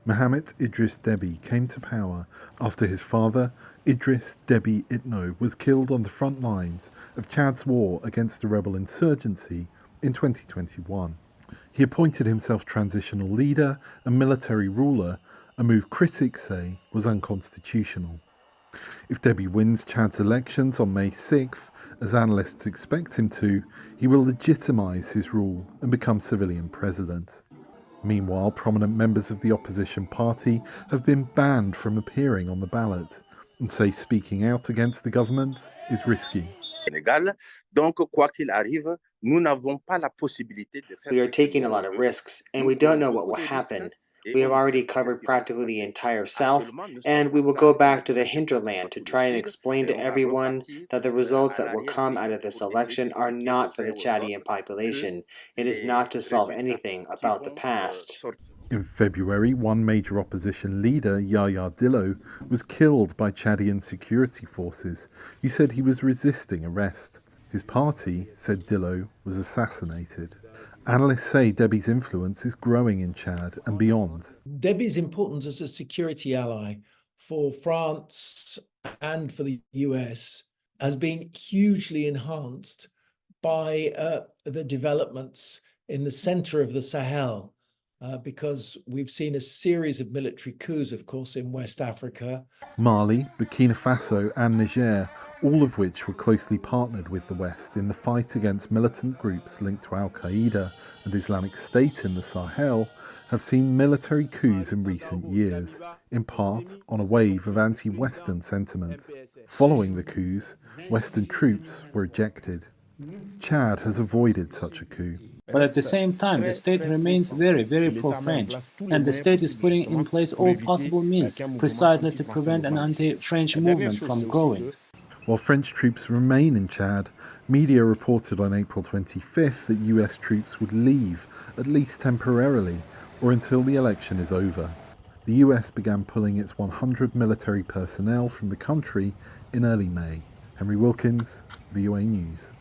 Mohamed Idris Deby came to power after his father, Idris Deby Itno, was killed on the front lines of Chad's war against the rebel insurgency in 2021. He appointed himself transitional leader and military ruler, a move critics say was unconstitutional. If Deby wins Chad's elections on May 6th, as analysts expect him to, he will legitimise his rule and become civilian president. Meanwhile, prominent members of the opposition party have been banned from appearing on the ballot and say speaking out against the government is risky. We are taking a lot of risks, and we don't know what will happen. We have already covered practically the entire South, and we will go back to the hinterland to try and explain to everyone that the results that will come out of this election are not for the Chadian population. It is not to solve anything about the past. In February, one major opposition leader, Yahya Dillo, was killed by Chadian security forces who said he was resisting arrest. His party said Dillo was assassinated. Analysts say Deby's influence is growing in Chad and beyond. Deby's importance as a security ally for France and for the US has been hugely enhanced by the developments in the center of the Sahel, because we've seen a series of military coups, of course, in West Africa. Mali, Burkina Faso and Niger, all of which were closely partnered with the West in the fight against militant groups linked to Al-Qaeda and Islamic State in the Sahel, have seen military coups in recent years, in part on a wave of anti-Western sentiment. Following the coups, Western troops were ejected. Chad has avoided such a coup. But at the same time, the state remains very, very pro-French, and the state is putting in place all possible means precisely to prevent an anti-French movement from growing. While French troops remain in Chad, media reported on April 25th that US troops would leave, at least temporarily, or until the election is over. The US began pulling its 100 military personnel from the country in early May. Henry Wilkins, VOA News.